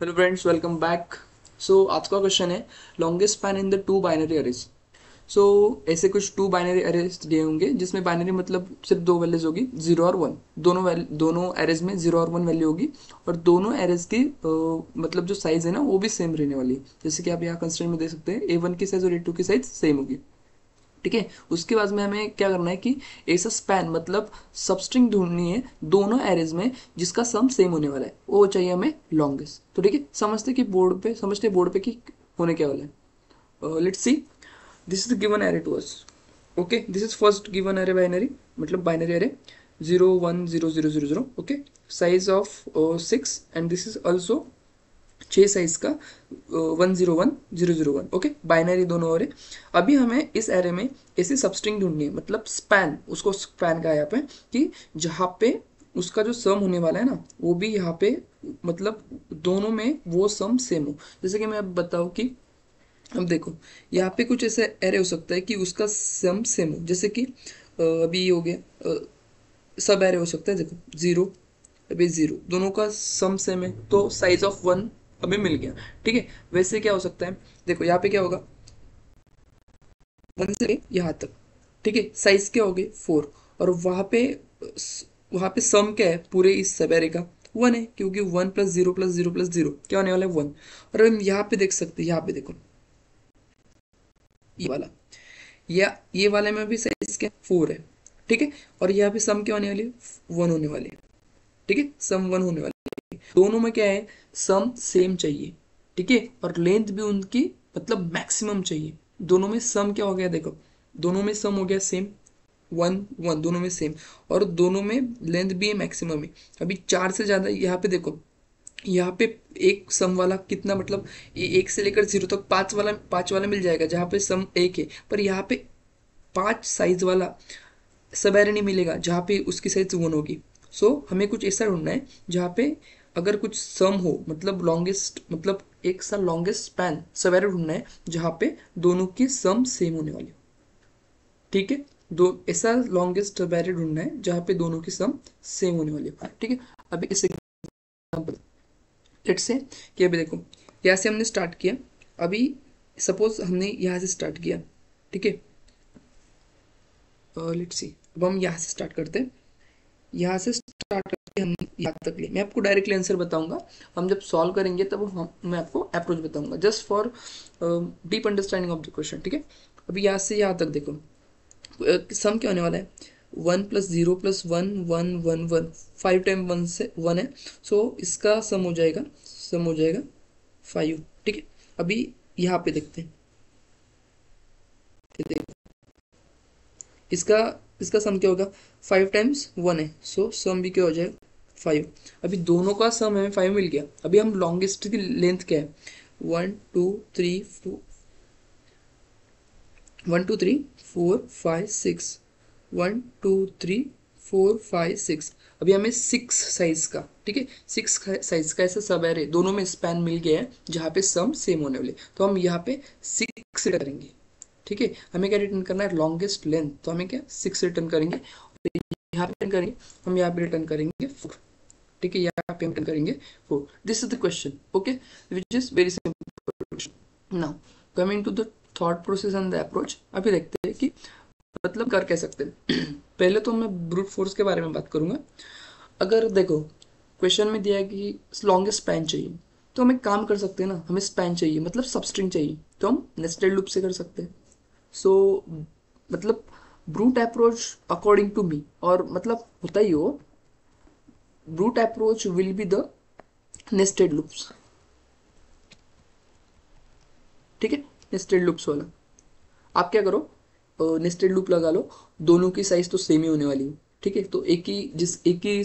Hello friends, welcome back. आज का question है longest span in the two binary arrays. So ऐसे कुछ टू बाइनरी अरेज दिए होंगे जिसमें बाइनरी मतलब सिर्फ दो वैल्यूज होगी, जीरो और वन। दोनों एरेज में जीरो और वन वैल्यू होगी और दोनों एरेज की मतलब जो साइज है ना वो भी सेम रहने वाली है। जैसे कि आप यहाँ कंस्ट्रेंट में देख सकते हैं ए वन की साइज और ए टू की साइज सेम होगी। ठीक है, उसके बाद में हमें क्या करना है कि ऐसा स्पैन मतलब सबस्ट्रिंग ढूंढनी है दोनों एरेज में जिसका सम सेम होने वाला है, वो चाहिए हमें लॉन्गेस्ट। तो ठीक है, समझते बोर्ड पे कि होने क्या वाला है। Let's see, this is the given array to us. Okay, this is first given array binary, मतलब binary array 0 1 0 0 0 0। Okay, size of 6 and this is also 6 size का 1 0 1 0 0 1। ओके, बाइनरी दोनों हो रहे। अभी हमें इस एरे में ऐसी सबस्ट्रिंग ढूंढनी है, मतलब स्पैन, उसको स्पैन कहा यहाँ पे कि जहाँ पे उसका जो सम होने वाला है ना वो भी यहाँ पे मतलब दोनों में वो सम सेम हो। जैसे कि मैं अब बताऊँ कि अब देखो यहाँ पे कुछ ऐसे एरे हो सकता है कि उसका सम सेम हो। जैसे कि अभी ये हो गया, सब एरे हो सकता है। देखो जीरो, अभी जीरो, दोनों का सम सेम है तो साइज ऑफ वन हमें मिल गया। ठीक है, वैसे क्या हो सकता है, देखो यहाँ पे क्या होगा, वन से यहाँ तक। ठीक है, साइज क्या हो गए फोर, और वहां पे सम क्या है पूरे इस सब एरे का, वन है, क्योंकि one plus zero plus zero plus zero क्या होने वाला है, वन। और हम यहाँ पे देख सकते हैं, यहाँ पे देखो ये वाला, या ये वाले में भी साइज क्या फोर है। ठीक है, और यहाँ पे सम क्या होने वाली है, वन होने वाली है। ठीक है, सम वन होने वाली है। दोनों में क्या है, सम सेम चाहिए। ठीक है, और लेंथ भी उनकी मतलब मैक्सिमम चाहिए। दोनों में सम क्या हो गया, देखो दोनों में सम हो गया सेम, वन वन दोनों में सेम, और दोनों में लेंथ भी है मैक्सिमम है। अभी चार से ज्यादा यहाँ पे देखो, यहाँ पे एक सम वाला कितना मतलब एक से लेकर जीरो तक पांच वाला मिल जाएगा जहाँ पे सम एक है, पर यहाँ पे पांच साइज वाला सब एरे नहीं मिलेगा जहाँ पे उसकी साइज वन होगी। हमें कुछ ऐसा ढूंढना है जहाँ पे अगर कुछ सम हो, मतलब लॉन्गेस्ट, मतलब एक सा लॉन्गेस्ट स्पैन सब एरे ढूंढना है जहाँ पे दोनों की सम सेम होने वाली हो। ठीक है, दो ऐसा लॉन्गेस्ट सब एरे ढूंढना है जहाँ पे दोनों की सम सेम होने वाली हो। ठीक है, अभी इस एग्जाम्पल लेट्स से कि अभी देखो यहाँ से हमने स्टार्ट किया। अभी सपोज हमने यहाँ से स्टार्ट किया। ठीक है, लेट्स सी, अब हम यहाँ से स्टार्ट करते हैं। यहाँ से स्टार्ट करके हम यहाँ तक लिए, मैं आपको डायरेक्टली आंसर बताऊंगा। हम जब सॉल्व करेंगे तब मैं आपको अप्रोच बताऊंगा, just for deep understanding of the question. ठीक है, अभी यहाँ से यहाँ तक देखो, सम क्या होने वाला है, one plus zero plus one one one one, five time one से वन है। इसका सम हो जाएगा फाइव। ठीक है, अभी यहाँ पे देखते हैं, ये देखो, इसका इसका सम क्या होगा, फाइव टाइम्स वन है, सम भी क्या हो जाएगा, फाइव। अभी दोनों का सम हमें फाइव मिल गया। अभी हम लॉन्गेस्ट की लेंथ क्या है, one two three four, one two three four five six, one two three four five six. अभी हमें सिक्स साइज का, ठीक है, सिक्स साइज का ऐसा सब एरे दोनों में स्पैन मिल गया है जहाँ पे सम सेम होने वाले। तो हम यहाँ पे सिक्स करेंगे। ठीक है, हमें क्या रिटर्न करना है, लॉन्गेस्ट लेंथ, तो हमें क्या सिक्स रिटर्न करेंगे। यहाँ पे रिटर्न करेंगे, हम यहाँ पे रिटर्न करेंगे फोर। ठीक है, यहाँ पे हम रिटर्न करेंगे four. This is the question. Okay, which is very simple. Now coming to the thought process and the approach. अभी देखते हैं कि मतलब कर कह सकते हैं। पहले तो मैं ब्रूट फोर्स के बारे में बात करूंगा। अगर देखो क्वेश्चन में दिया है कि लॉन्गेस्ट स्पैन चाहिए, तो हम एक काम कर सकते हैं ना, हमें स्पैन चाहिए मतलब सबस्ट्रिंग चाहिए, तो हम नेस्टेड लूप से कर सकते हैं। सो मतलब brute approach according to me, और मतलब होता ही हो, brute approach will be the nested loops. ठीक है, नेस्टेड लूप्स वाला आप क्या करो, नेस्टेड लूप लगा लो, दोनों की साइज तो सेम ही होने वाली है। ठीक है, तो एक ही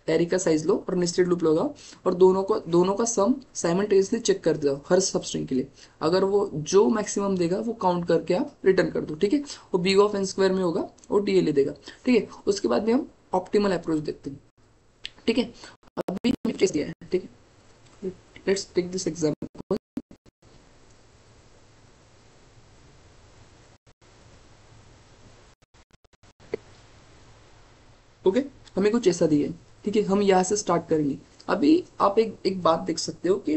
एरे का साइज लो और नेस्टेड लूप लगाओ, और दोनों का सम साइमल्टेनियसली चेक कर दो हर सबस्ट्रिंग के लिए। अगर वो जो मैक्सिमम देगा वो काउंट करके आप रिटर्न कर दो। ठीक है, वो बी ऑफ एन स्क्वायर में होगा, वो डीएलए देगा। ठीक है, उसके बाद में हम ऑप्टिमल अप्रोच देखते हैं। ठीक है, अभी हमने टेस्ट दिया है। ठीक है, let's take this example. Okay, हमें कुछ ऐसा दिया है। ठीक है, हम यहाँ से स्टार्ट करेंगे। अभी आप एक एक बात देख सकते हो कि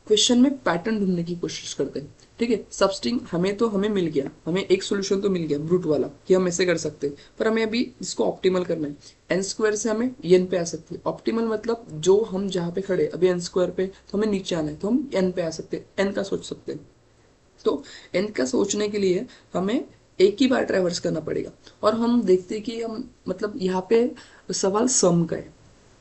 क्वेश्चन में पैटर्न ढूंढने की कोशिश करते हैं। ठीक है, सबस्ट्रिंग हमें मिल गया, हमें एक सोल्यूशन तो मिल गया ब्रूट वाला कि हम ऐसे कर सकते हैं, पर हमें अभी इसको ऑप्टिमल करना है। एन स्क्वायर से हमें एन पे आ सकते हैं। ऑप्टिमल मतलब जो हम जहाँ पे खड़े अभी एन स्क्वायर पे, तो हमें नीचे आना है, तो हम एन पे आ सकते हैं, एन का सोच सकते हैं। तो एन का सोचने के लिए हमें एक ही बार ट्रैवर्स करना पड़ेगा। और हम देखते हैं कि हम मतलब यहाँ पे सवाल सम का है।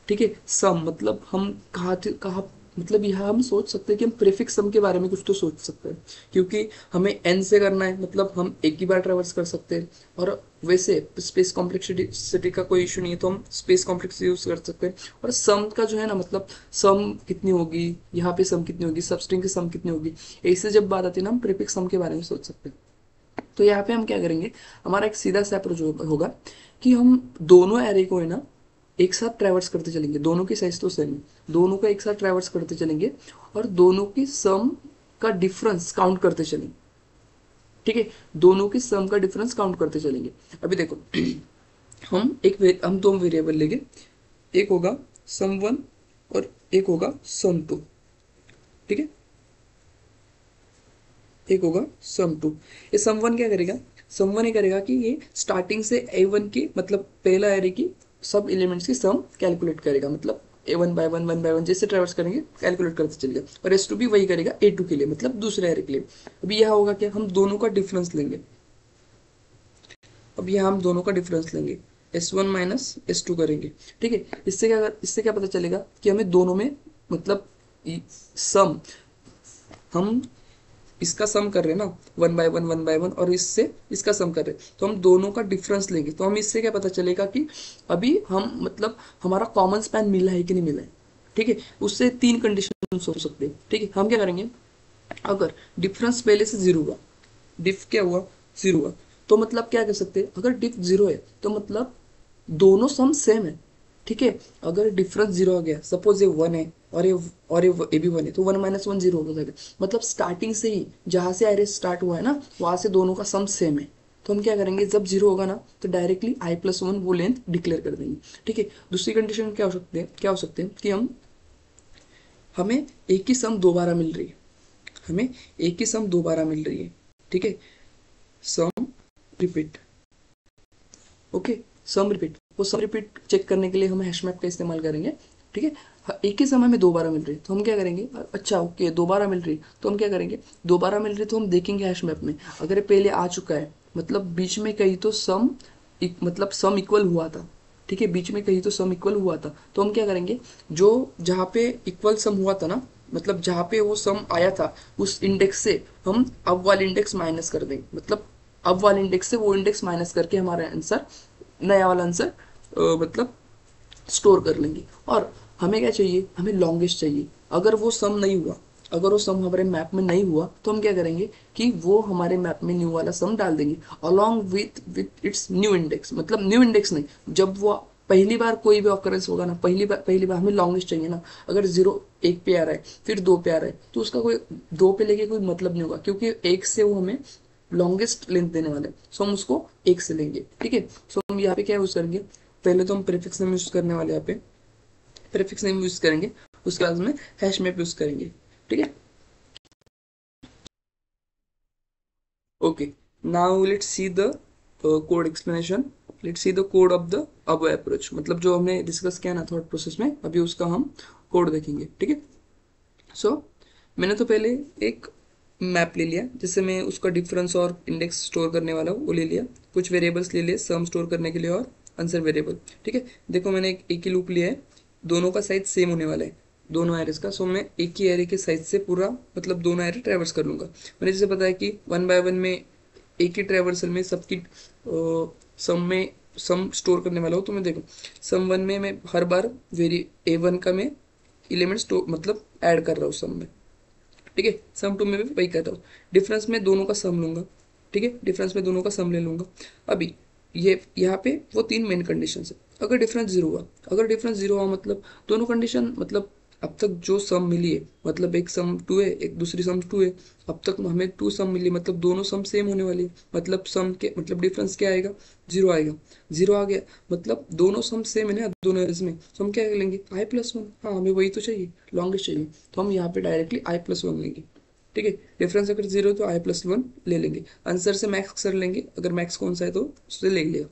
ठीक है, सम मतलब हम कहाँ मतलब यहाँ हम सोच सकते हैं कि हम प्रीफिक्स सम के बारे में कुछ तो सोच सकते हैं, क्योंकि हमें एन से करना है, मतलब हम एक ही बार ट्रैवर्स कर सकते हैं। और वैसे स्पेस कॉम्प्लेक्सिटी का कोई इशू नहीं है, तो हम स्पेस कॉम्प्लेक्सिटी यूज कर सकते हैं। और सम का जो है ना, मतलब सम कितनी होगी, यहाँ पे सम कितनी होगी, सबस्ट्रिंग की सम कितनी होगी, ऐसे जब बात आती है ना, हम प्रीफिक्स सम के बारे में सोच सकते हैं। तो यहाँ पे हम क्या करेंगे, हमारा एक सीधा सा अप्रोच होगा कि हम दोनों एरे को है ना एक साथ ट्रैवर्स करते चलेंगे। दोनों की साइज तो सेम है, दोनों को एक साथ ट्रैवर्स करते चलेंगे और दोनों की सम का डिफरेंस काउंट करते चलेंगे। ठीक है, दोनों की सम का डिफरेंस काउंट करते चलेंगे। अभी देखो हम दो वेरिएबल लेंगे, एक होगा सम वन और एक होगा सम टू। ठीक है, एक होगा सम टू। ये सम वन क्या करेगा, सम वन ये करेगा कि ये स्टार्टिंग से ए वन की मतलब पहला एरे की सब एलिमेंट्स की सम कैलकुलेट करेगा, मतलब ए वन बाय वन जैसे ट्रेवर्स करेंगे कैलकुलेट करते चलेगा। और एस टू भी वही करेगा ए टू के लिए, मतलब दूसरे एरे के लिए। अभी यह होगा क्या, हम दोनों का डिफरेंस लेंगे। अब यहाँ हम दोनों का डिफरेंस लेंगे, S one minus S two करेंगे। ठीक है, इससे क्या पता चलेगा कि हमें दोनों में मतलब सम, हम इसका सम कर रहे हैं ना, वन बाय वन, और इससे इसका सम कर रहे हैं, तो हम दोनों का डिफरेंस लेंगे। तो हम इससे क्या पता चलेगा कि अभी हम मतलब हमारा कॉमन स्पैन मिला है कि नहीं मिला है। ठीक है, उससे तीन कंडीशन सोच सकते हैं। ठीक है, हम क्या करेंगे, अगर डिफरेंस पहले से जीरो हुआ, डिफ क्या हुआ, जीरो हुआ, तो मतलब क्या कर सकते हैं, अगर डिफ जीरो है तो मतलब दोनों सम सेम है। ठीक है, अगर डिफरेंस जीरो आ गया, सपोज ये वन है और ये भी वन है, तो वन माइनस वन जीरो हो जाएगा। मतलब स्टार्टिंग से ही जहां से एरे स्टार्ट हुआ है ना, वहां से दोनों का सम सेम है। तो हम क्या करेंगे, जब जीरो होगा ना, तो डायरेक्टली आई प्लस वन वो लेंथ डिक्लेयर कर देंगे। ठीक है, दूसरी कंडीशन क्या हो सकते हैं कि हमें एक ही सम दोबारा मिल रही है, हमें एक ही सम दोबारा मिल रही है। ठीक है, सम रिपीट। ओके, सम रिपीट, वो सम रिपीट चेक करने के लिए हम हैश मैप का इस्तेमाल करेंगे। ठीक है, एक ही समय में दोबारा मिल रही है तो हम क्या करेंगे, अच्छा ओके दोबारा मिल रही तो हम क्या करेंगे, दोबारा मिल रही तो हम देखेंगे हैश मैप में, अगर ये पहले आ चुका है मतलब बीच में कहीं तो सम मतलब सम इक्वल हुआ था। ठीक है, बीच में कहीं तो सम इक्वल हुआ था, तो हम क्या करेंगे, जो जहाँ पे इक्वल सम हुआ था ना, मतलब जहाँ पे वो सम आया था उस इंडेक्स से हम अब वाले इंडेक्स माइनस कर देंगे। मतलब अब वाले इंडेक्स से वो इंडेक्स माइनस करके हमारा आंसर, नया वाला आंसर मतलब स्टोर कर लेंगे। और हमें क्या चाहिए, हमें लॉन्गेस्ट चाहिए। अगर वो सम नहीं हुआ, अगर वो सम हमारे मैप में नहीं हुआ, तो हम क्या करेंगे कि वो हमारे मैप में न्यू वाला सम डाल देंगे along with its new index. मतलब न्यू इंडेक्स नहीं, जब वो पहली बार कोई भी ऑकरेंस होगा ना, पहली बार हमें लॉन्गेस्ट चाहिए ना। अगर जीरो एक पे आ रहा है फिर दो पे आ रहा है, तो उसका कोई दो पे लेके कोई मतलब नहीं होगा, क्योंकि एक से वो हमें लॉन्गेस्ट लेंथ देने वाले हैं, सो हम उसको एक से लेंगे। ठीक है, सो हम यहाँ पे क्या यूज करेंगे, पहले तो हम प्रीफिक्स नेम यूज करने वाले, यहाँ पे प्रीफिक्स नेम यूज करेंगे, उसके बाद में हैश मैप यूज करेंगे। ठीक है, okay, now let's see the code explanation, let's see the code of the अब अप्रोच, मतलब जो हमने डिस्कस किया ना थॉट प्रोसेस में, अभी उसका हम कोड देखेंगे। ठीक है, सो मैंने तो पहले एक मैप ले लिया, जिससे मैं उसका डिफरेंस और इंडेक्स स्टोर करने वाला हूँ वो ले लिया। कुछ वेरिएबल्स ले लिए सम स्टोर करने के लिए और आंसर वेरिएबल। ठीक है, देखो मैंने एक ही लूप लिया है, दोनों का साइज सेम होने वाला है, दोनों एरेस का। सो मैं एक ही एरे के साइज से पूरा मतलब दोनों एरे ट्रेवर्स कर लूंगा। मैंने जैसे पता है कि वन बाय वन में एक ही ट्रेवर्सल में सबकी सम में सम स्टोर करने वाला हूँ। तो मैं देखो सम वन में मैं हर बार वेरी ए वन का मैं एलिमेंट्स मतलब ऐड कर रहा हूँ सम में। ठीक है, सम टू में भी वही कर रहा हूँ, डिफरेंस में दोनों का सम लूंगा। ठीक है, डिफरेंस में दोनों का सम ले लूंगा। अभी ये यहाँ पे वो तीन मेन कंडीशन है। अगर डिफरेंस जीरो हुआ, अगर डिफरेंस जीरो हुआ मतलब दोनों कंडीशन मतलब अब तक जो सम मिली है, मतलब एक सम 2 है, एक दूसरी सम 2 है, अब तक हमें 2 सम मिली, मतलब दोनों सम सेम होने वाली है, मतलब सम के मतलब डिफरेंस क्या आएगा, 0 आएगा। 0 आ गया मतलब दोनों सम सेम है ना दोनों इसमें, तो हम क्या लेंगे i+1। हाँ, हमें वही तो चाहिए, लॉन्गेस्ट चाहिए, तो हम यहाँ पे डायरेक्टली i+1 लेंगे। ठीक है, डिफरेंस अगर 0 तो i+1 ले लेंगे। आंसर से मैक्स कर लेंगे, अगर मैक्स कौन सा है तो उससे ले लिया।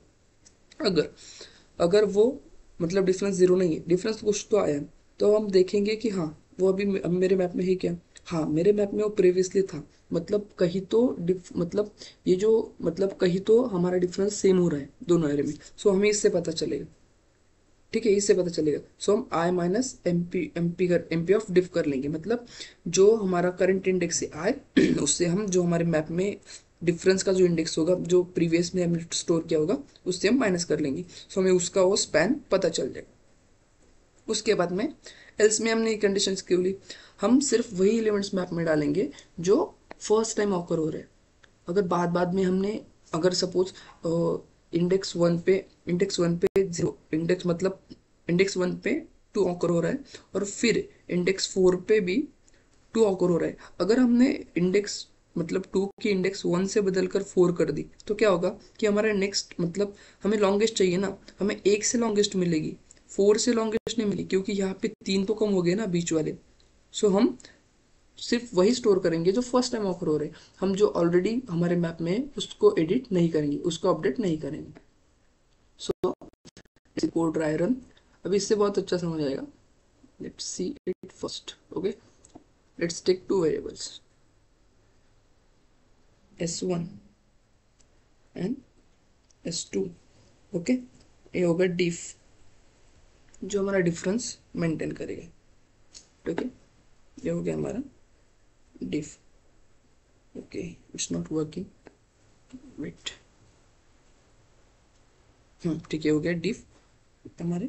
अगर अगर वो मतलब डिफरेंस 0 नहीं है, डिफरेंस कुछ तो आया, तो हम देखेंगे कि हाँ वो अब मेरे मैप में है क्या। हाँ, मेरे मैप में वो प्रीवियसली था, मतलब कहीं तो मतलब ये जो मतलब कहीं तो हमारा डिफरेंस सेम हो रहा है दोनों एरे में, सो हमें इससे पता चलेगा। ठीक है, इससे पता चलेगा, सो हम आई माइनस एम पी ऑफ डिफ कर लेंगे, मतलब जो हमारा करंट इंडेक्स है आई उससे हम जो हमारे मैप में डिफरेंस का जो इंडेक्स होगा जो प्रीवियस में हमने स्टोर किया होगा उससे हम माइनस कर लेंगे, सो हमें उसका वो स्पैन पता चल जाएगा। उसके बाद में एल्स में हमने कंडीशन क्यों ली, हम सिर्फ वही एलिमेंट्स मैप में डालेंगे जो फर्स्ट टाइम ऑकर हो रहे हैं। अगर बाद बाद में हमने अगर सपोज इंडेक्स वन पे 0, इंडेक्स मतलब इंडेक्स वन पे 2 ऑकर हो रहा है और फिर इंडेक्स 4 पे भी 2 ऑकर हो रहा है, अगर हमने इंडेक्स मतलब 2 की इंडेक्स 1 से बदलकर 4 कर दी तो क्या होगा कि हमारा नेक्स्ट मतलब हमें लॉन्गेस्ट चाहिए ना, हमें 1 से लॉन्गेस्ट मिलेगी, 4 से लॉन्गेस्ट नहीं मिली, क्योंकि यहाँ पे 3 तो कम हो गए ना बीच वाले। सो हम सिर्फ वही स्टोर करेंगे जो फर्स्ट टाइम ऑफर हो रहे हैं, हम जो ऑलरेडी हमारे मैप में है उसको एडिट नहीं करेंगे, उसको अपडेट नहीं करेंगे। सो कोड ड्राई रन, अभी इससे बहुत अच्छा समझ आएगा। Let's see it first. Okay, let's take 2 variables s1 and s2। Okay, ये होगा डिफ जो हमारा डिफरेंस मेंटेन करेगा। ठीक है, ये हो गया हमारा diff. Okay, it's not working, wait. ठीक है, हो गया डिफ। हमारे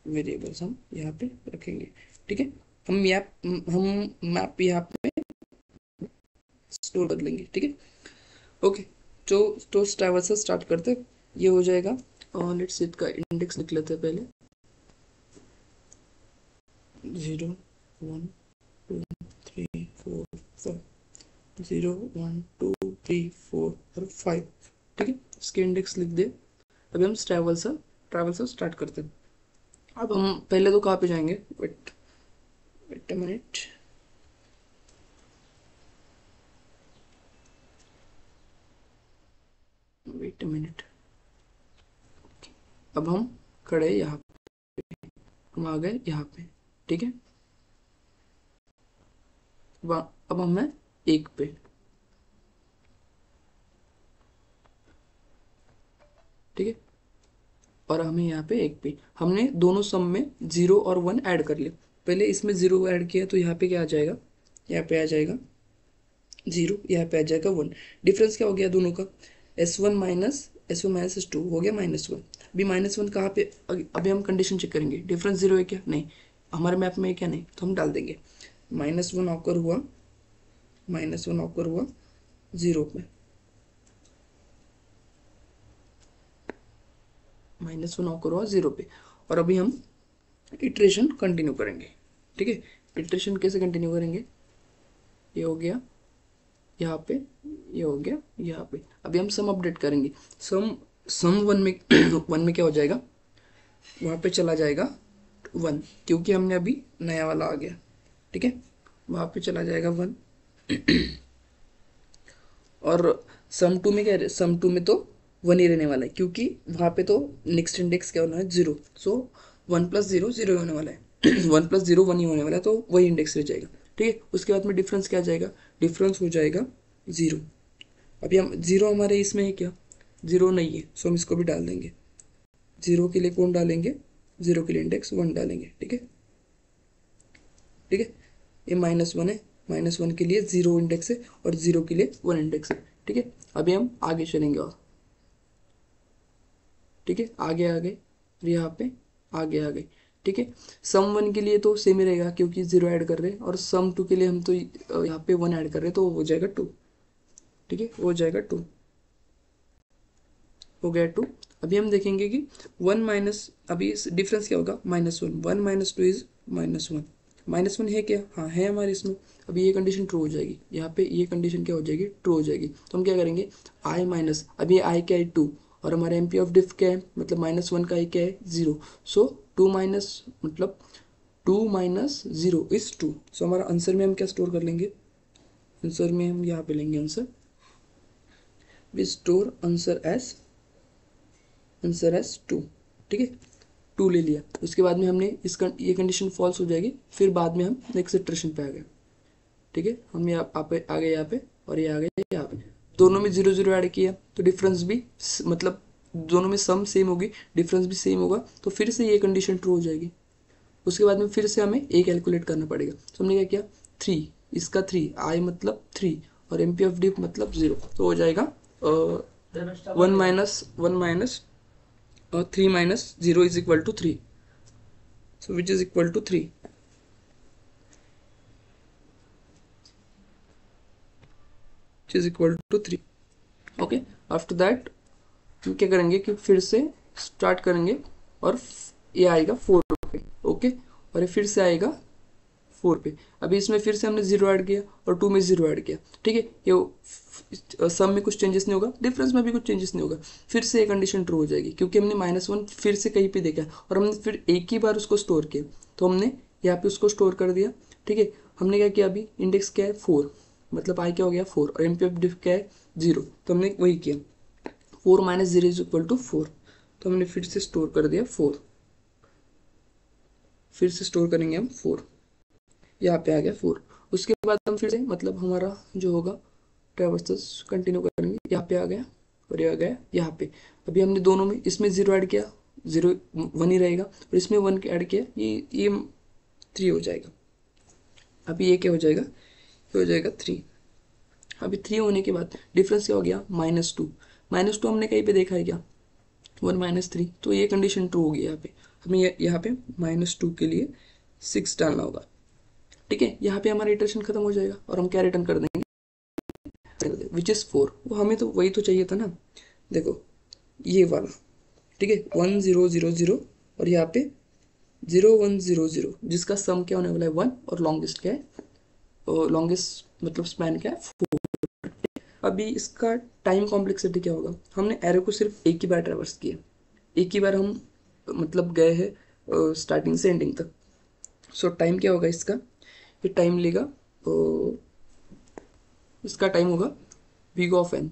वेरिएबल्स हम यहाँ पे रखेंगे। ठीक है, हम मैप यहाँ पे स्टोर कर लेंगे। ठीक है, ओके, तो ट्रैवल से स्टार्ट करते हैं, ये हो जाएगा। और लेट्स इसका इंडेक्स लिख लेते हैं पहले, 0 1 2 3 4 5, 0 1 2 3 4 और 5। ठीक है, इसके इंडेक्स लिख दे। अभी हम ट्रैवल से स्टार्ट करते हैं। अब हम पहले तो कहाँ पे जाएंगे, wait wait a minute, wait a minute. अब हम खड़े यहाँ पे, हम आ गए यहाँ पे। ठीक है, अब हम हैं 1 पे। ठीक है, और हमें यहाँ पे 1 पे, हमने दोनों सम में 0 और 1 ऐड कर लिया। पहले इसमें 0 ऐड किया तो यहाँ पे क्या आ जाएगा, यहाँ पे आ जाएगा 0, यहाँ पे आ जाएगा 1। डिफरेंस क्या हो गया दोनों का, S1 माइनस S2 हो गया -1। अभी -1 कहाँ पे, अभी हम कंडीशन चेक करेंगे डिफरेंस 0 है क्या, नहीं हमारे मैप में है क्या, नहीं, तो हम डाल देंगे -1 ऑकर हुआ, -1 ऑकर हुआ 0 पे, -1 ऑकर हुआ 0 पे। और अभी हम इटरेशन कंटिन्यू करेंगे। ठीक है, इटरेशन कैसे कंटिन्यू करेंगे, ये हो गया यहाँ पे, ये हो गया यहाँ पे। अभी हम सम अपडेट करेंगे। सम सम 1 में 1 में क्या हो जाएगा, वहाँ पे चला जाएगा 1, क्योंकि हमने अभी नया वाला आ गया। ठीक है, वहाँ पे चला जाएगा 1। और सम 2 में क्या है, सम 2 में तो 1 ही रहने वाला है, क्योंकि वहाँ पे तो नेक्स्ट इंडेक्स क्या होना है 0, सो 1+0 0 ही होने वाला है 1+0 1 ही होने वाला है, तो वही इंडेक्स रह जाएगा। ठीक है, उसके बाद में डिफरेंस क्या आ जाएगा, डिफरेंस हो जाएगा 0। अभी हम 0 हमारे इसमें है क्या, 0 नहीं है, सो हम इसको भी डाल देंगे। 0 के लिए कौन डालेंगे, 0 के लिए इंडेक्स 1 डालेंगे। ठीक है, ठीक है, ये -1 है, -1 के लिए 0 इंडेक्स है और 0 के लिए 1 इंडेक्स है। ठीक है, अभी हम आगे चलेंगे और ठीक है, आगे आ गए, यहाँ पे आगे आ गए। ठीक है, सम 1 के लिए तो सेम ही रहेगा क्योंकि 0 ऐड कर रहे हैं, और सम 2 के लिए हम तो यहाँ पे 1 ऐड कर रहे हैं, तो हो जाएगा 2। ठीक है, हो जाएगा 2, हो गया 2। अभी हम देखेंगे कि 1 माइनस, अभी डिफरेंस क्या होगा, -1, 1 - 2 इज -1। -1 है क्या? हाँ है हमारे इसमें। अभी ये कंडीशन ट्रू हो जाएगी, यहाँ पे ये कंडीशन क्या हो जाएगी? ट्रू हो जाएगी। तो हम क्या करेंगे, आई माइनस, अभी आई क्या है? 2, और हमारा एम पी ऑफ डिफ क्या है? मतलब -1 का आई क्या है? 0। सो 2 माइनस मतलब 2 माइनस 0 इज 2। सो हमारा आंसर में हम क्या स्टोर कर लेंगे? आंसर में हम यहाँ पे लेंगे answer, we store answer as 2। ठीक है, 2 ले लिया। उसके बाद में हमने ये कंडीशन फॉल्स हो जाएगी, फिर बाद में हम नेक्स्ट इटरेशन पे आ गए। ठीक है, हम यहाँ पे आ गए यहाँ पे, और ये आ गए यहाँ पे। दोनों में 0 0 ऐड किया तो डिफरेंस भी मतलब दोनों में सम सेम होगी, डिफरेंस भी सेम होगा, तो फिर से ये कंडीशन ट्रू हो जाएगी। उसके बाद में फिर से हमें ए कैलकुलेट करना पड़ेगा। तो हमने क्या किया, 3, इसका 3, आई मतलब 3, और एम पी ऑफ डी मतलब 0। तो हो जाएगा 1 - 3 minus 0 is equal to 3। So which is equal to 3, which is equal to 3। Okay, after that हम क्या करेंगे कि फिर से स्टार्ट करेंगे, और ये आएगा 4 पे। ओके, और ये फिर से आएगा 4 पे। अभी इसमें फिर से हमने 0 ऐड किया और 2 में 0 ऐड किया। ठीक है, ये सम में कुछ चेंजेस नहीं होगा, डिफरेंस में भी कुछ चेंजेस नहीं होगा। फिर से ये कंडीशन ट्रू हो जाएगी, क्योंकि हमने -1 फिर से कहीं पे देखा और हमने फिर एक ही बार उसको स्टोर किया, तो हमने यहाँ पे उसको स्टोर कर दिया। ठीक है, हमने क्या किया, अभी इंडेक्स क्या है? 4, मतलब आई क्या हो गया? 4, और एम पी ऑफ डिफ क्या है? 0। तो हमने वही किया, 4 माइनस 0 इज इक्वल टू 4। तो हमने फिर से स्टोर कर दिया 4, फिर से स्टोर करेंगे हम 4, यहाँ पे आ गया 4। उसके बाद हम फिर से मतलब हमारा जो होगा ट्रावर्सल्स कंटिन्यू करेंगे, यहाँ पे आ गया और ये आ गया यहाँ पे। अभी हमने दोनों में, इसमें 0 ऐड किया, 0 1 ही रहेगा, और इसमें 1 ऐड किया, ये 3 हो जाएगा। अभी ये क्या हो जाएगा? ये हो जाएगा 3। अभी 3 होने के बाद डिफरेंस क्या हो गया? -2। -2 हमने कहीं पे देखा है क्या? 1 - 3। तो ये कंडीशन ट्रू होगी। यहाँ पे हमें यहाँ पे -2 के लिए 6 डालना होगा। ठीक है, यहाँ पे हमारा इटरेशन खत्म हो जाएगा और हम क्या रिटर्न कर देंगे? Which is 4। वो हमें तो वही तो चाहिए था ना। देखो ये वाला, ठीक है, 1 0 0 0, और यहाँ पे 0 1 0 0, जिसका सम क्या होने वाला है? 1, और लॉन्गेस्ट क्या है? लॉन्गेस्ट मतलब स्पैन क्या है? 4। अभी इसका टाइम कॉम्प्लेक्सिटी क्या होगा? हमने एरो को सिर्फ एक ही बार ट्रेवर्स किया, एक ही बार हम मतलब गए हैं स्टार्टिंग से एंडिंग तक। सो टाइम क्या होगा इसका? ये टाइम लेगा, इसका टाइम होगा बिग ऑफ एन,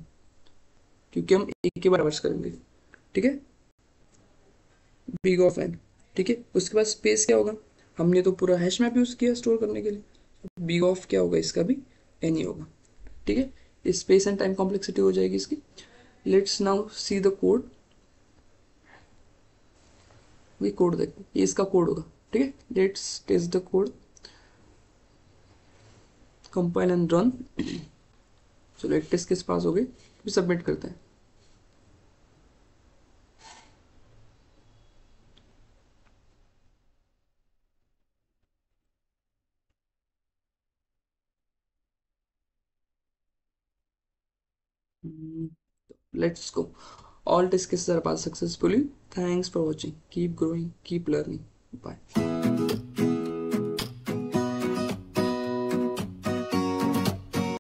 क्योंकि हम एक ही बार ट्रेवर्स करेंगे। ठीक है, बिग ऑफ एन। ठीक है, उसके बाद स्पेस क्या होगा? हमने तो पूरा हैश मैप यूज किया स्टोर करने के लिए, बिग ऑफ क्या होगा इसका भी? एन ही होगा। ठीक है, स्पेस एंड टाइम कॉम्प्लेक्सिटी हो जाएगी इसकी। Let's now see the code. वही कोड देखो, ये इसका कोड होगा। ठीक है, let's test the code, compile and run. चलो एक टेस्ट केस पास हो गई, फिर सबमिट करते हैं। Let's go. All test cases are passed successfully. Thanks for watching. Keep growing, keep learning. Bye.